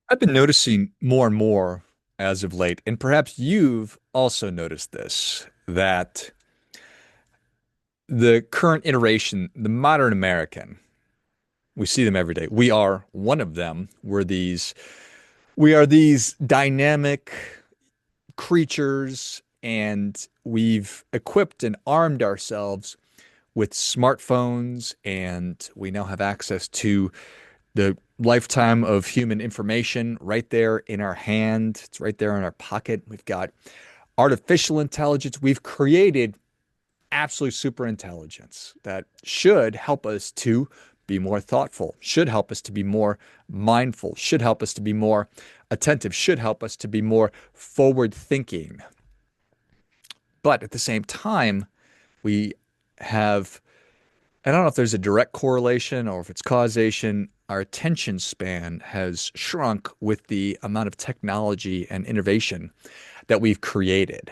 I've been noticing more and more as of late, and perhaps you've also noticed this, that the current iteration, the modern American, we see them every day. We are one of them. We are these dynamic creatures, and we've equipped and armed ourselves with smartphones, and we now have access to the lifetime of human information right there in our hand. It's right there in our pocket. We've got artificial intelligence. We've created absolute super intelligence that should help us to be more thoughtful, should help us to be more mindful, should help us to be more attentive, should help us to be more forward thinking. But at the same time, we have, I don't know if there's a direct correlation or if it's causation. Our attention span has shrunk with the amount of technology and innovation that we've created.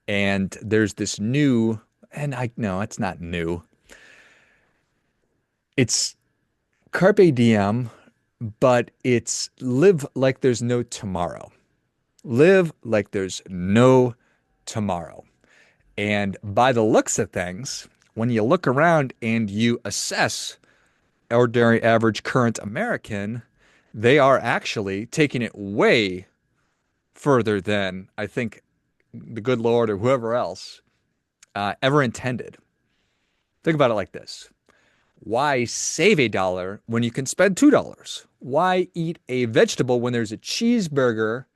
And there's this new, and I no, it's not new. It's carpe diem, but it's live like there's no tomorrow. Live like there's no tomorrow. And by the looks of things, when you look around and you assess ordinary, average, current American, they are actually taking it way further than I think the good Lord or whoever else ever intended. Think about it like this. Why save $1 when you can spend $2? Why eat a vegetable when there's a cheeseburger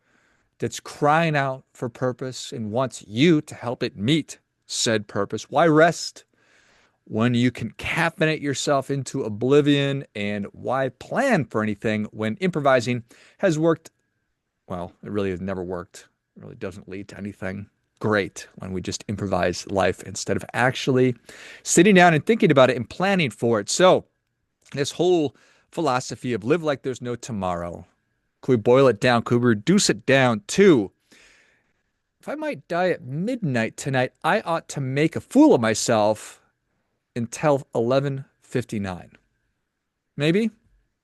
that's crying out for purpose and wants you to help it meet said purpose? Why rest when you can caffeinate yourself into oblivion? And why plan for anything when improvising has worked? Well, it really has never worked. It really doesn't lead to anything great when we just improvise life instead of actually sitting down and thinking about it and planning for it. So, this whole philosophy of live like there's no tomorrow, could we boil it down? Could we reduce it down to, if I might die at midnight tonight, I ought to make a fool of myself until 11:59. Maybe?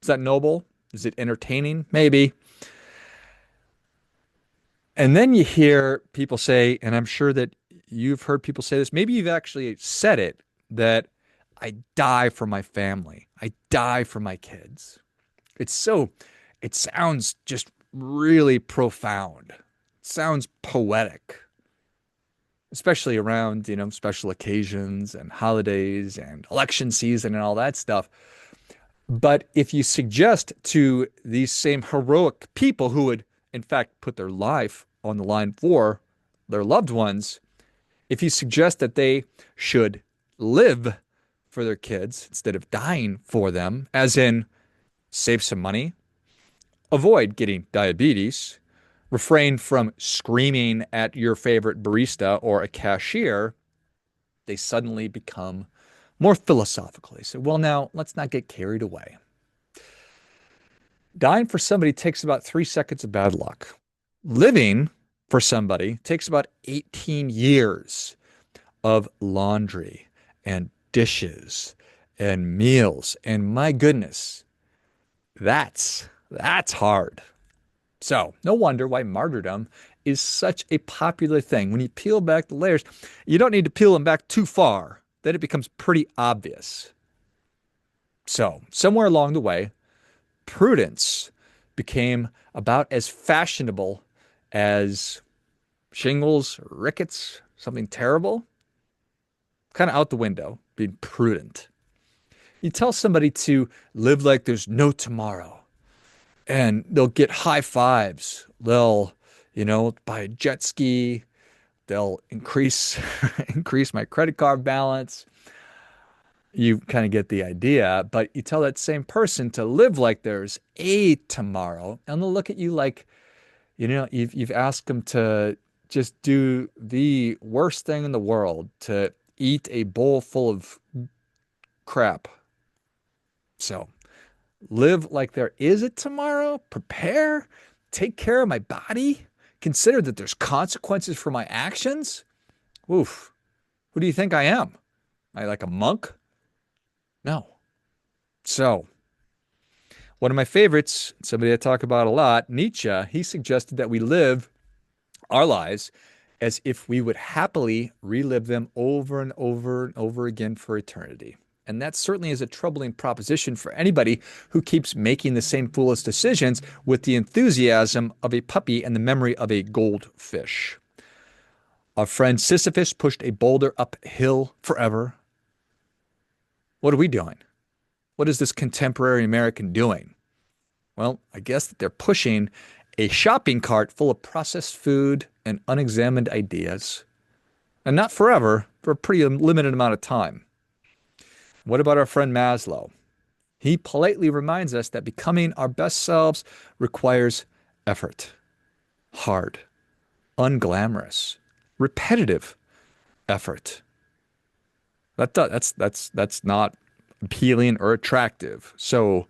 Is that noble? Is it entertaining? Maybe. And then you hear people say, and I'm sure that you've heard people say this, maybe you've actually said it, that I die for my family. I die for my kids. It's so, it sounds just really profound. It sounds poetic, especially around, special occasions and holidays and election season and all that stuff. But if you suggest to these same heroic people who would, in fact, put their life on the line for their loved ones, if you suggest that they should live for their kids instead of dying for them, as in save some money, avoid getting diabetes, refrain from screaming at your favorite barista or a cashier, they suddenly become more philosophically. So, well, now let's not get carried away. Dying for somebody takes about 3 seconds of bad luck. Living for somebody takes about 18 years of laundry and dishes and meals. And my goodness, that's hard. So, no wonder why martyrdom is such a popular thing. When you peel back the layers, you don't need to peel them back too far. Then it becomes pretty obvious. So, somewhere along the way, prudence became about as fashionable as shingles, rickets, something terrible. Kind of out the window, being prudent. You tell somebody to live like there's no tomorrow, and they'll get high fives. They'll, buy a jet ski. They'll increase increase my credit card balance. You kind of get the idea, but you tell that same person to live like there's a tomorrow, and they'll look at you like, you've asked them to just do the worst thing in the world, to eat a bowl full of crap. So live like there is a tomorrow, prepare, take care of my body, consider that there's consequences for my actions. Oof. Who do you think I am? Am I like a monk? No. So, One of my favorites, somebody I talk about a lot, Nietzsche, he suggested that we live our lives as if we would happily relive them over and over and over again for eternity. And that certainly is a troubling proposition for anybody who keeps making the same foolish decisions with the enthusiasm of a puppy and the memory of a goldfish. Our friend Sisyphus pushed a boulder uphill forever. What are we doing? What is this contemporary American doing? Well, I guess that they're pushing a shopping cart full of processed food and unexamined ideas. And not forever, for a pretty limited amount of time. What about our friend Maslow? He politely reminds us that becoming our best selves requires effort, hard, unglamorous, repetitive effort. That's not appealing or attractive. So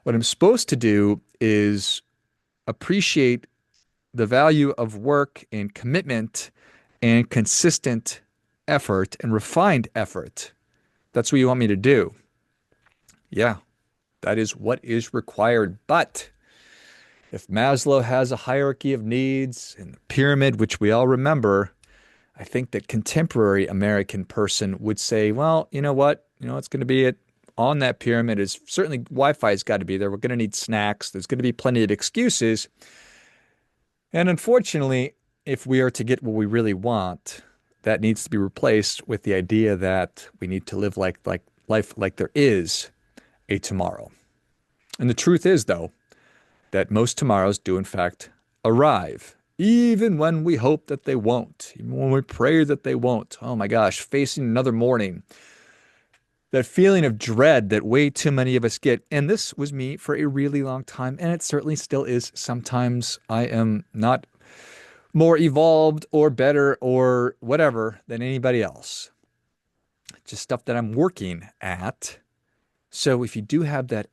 what I'm supposed to do is appreciate the value of work and commitment and consistent effort and refined effort. That's what you want me to do. Yeah, that is what is required. But if Maslow has a hierarchy of needs and a pyramid, which we all remember, I think that contemporary American person would say, well, you know what? It's going to be it on that pyramid is certainly Wi-Fi's got to be there. We're going to need snacks. There's going to be plenty of excuses. And unfortunately, if we are to get what we really want, that needs to be replaced with the idea that we need to live like life like there is a tomorrow. And the truth is, though, that most tomorrows do in fact arrive, even when we hope that they won't, even when we pray that they won't. Oh my gosh, facing another morning, that feeling of dread that way too many of us get. And this was me for a really long time, and it certainly still is. Sometimes I am not more evolved or better or whatever than anybody else. Just stuff that I'm working at. So if you do have that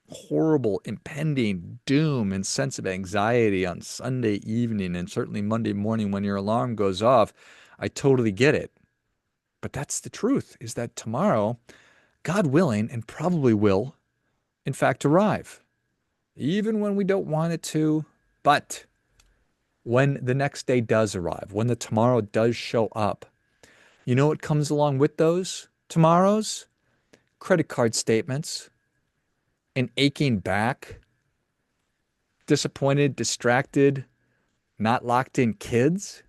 horrible impending doom and sense of anxiety on Sunday evening and certainly Monday morning when your alarm goes off, I totally get it. But that's the truth, is that tomorrow, God willing, and probably will, in fact, arrive. Even when we don't want it to, but when the next day does arrive, when the tomorrow does show up, you know what comes along with those tomorrows? Credit card statements, an aching back, disappointed, distracted, not locked in kids,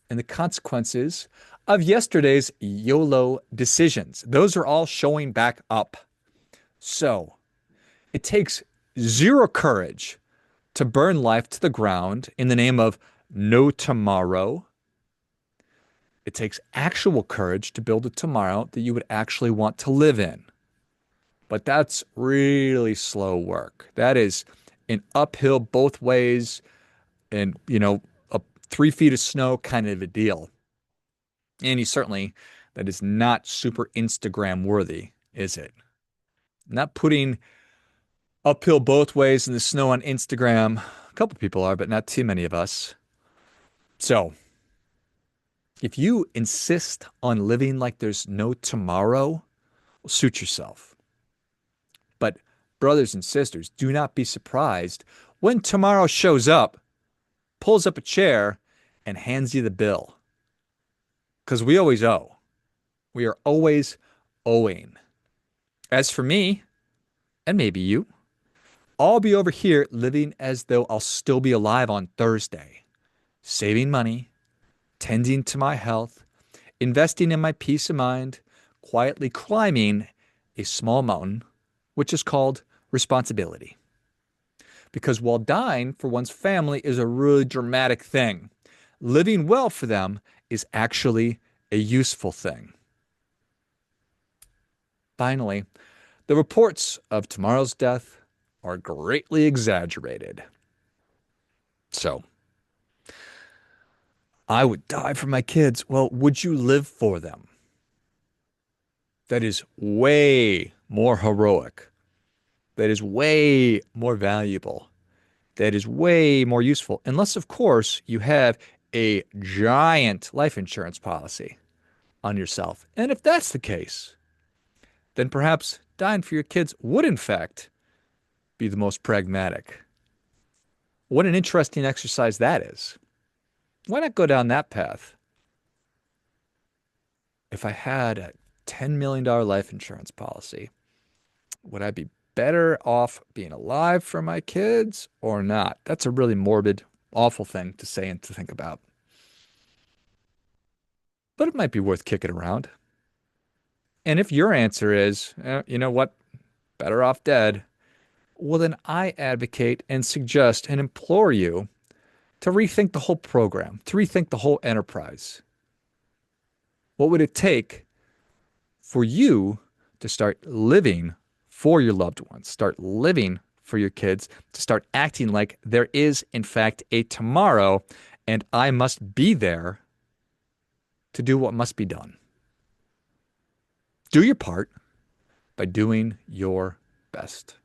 and the consequences of yesterday's YOLO decisions. Those are all showing back up. So it takes zero courage to burn life to the ground in the name of no tomorrow. It takes actual courage to build a tomorrow that you would actually want to live in. But that's really slow work. That is an uphill both ways and, a 3 feet of snow kind of a deal. And that is not super Instagram worthy, is it? Not putting uphill both ways in the snow on Instagram. A couple people are, but not too many of us. So if you insist on living like there's no tomorrow, well, suit yourself. But brothers and sisters, do not be surprised when tomorrow shows up, pulls up a chair, and hands you the bill. Because we always owe. We are always owing. As for me, and maybe you, I'll be over here living as though I'll still be alive on Thursday, saving money, tending to my health, investing in my peace of mind, quietly climbing a small mountain, which is called responsibility. Because while dying for one's family is a really dramatic thing, living well for them is actually a useful thing. Finally, the reports of tomorrow's death are greatly exaggerated. So, I would die for my kids. Well, would you live for them? That is way more heroic. That is way more valuable. That is way more useful. Unless, of course, you have a giant life insurance policy on yourself. And if that's the case, then perhaps dying for your kids would, in fact, be the most pragmatic. What an interesting exercise that is. Why not go down that path? If I had a $10 million life insurance policy, would I be better off being alive for my kids or not? That's a really morbid, awful thing to say and to think about. But it might be worth kicking around. And if your answer is, you know what, better off dead, well, then I advocate and suggest and implore you to rethink the whole program, to rethink the whole enterprise. What would it take for you to start living for your loved ones, start living for your kids, to start acting like there is, in fact, a tomorrow, and I must be there to do what must be done? Do your part by doing your best.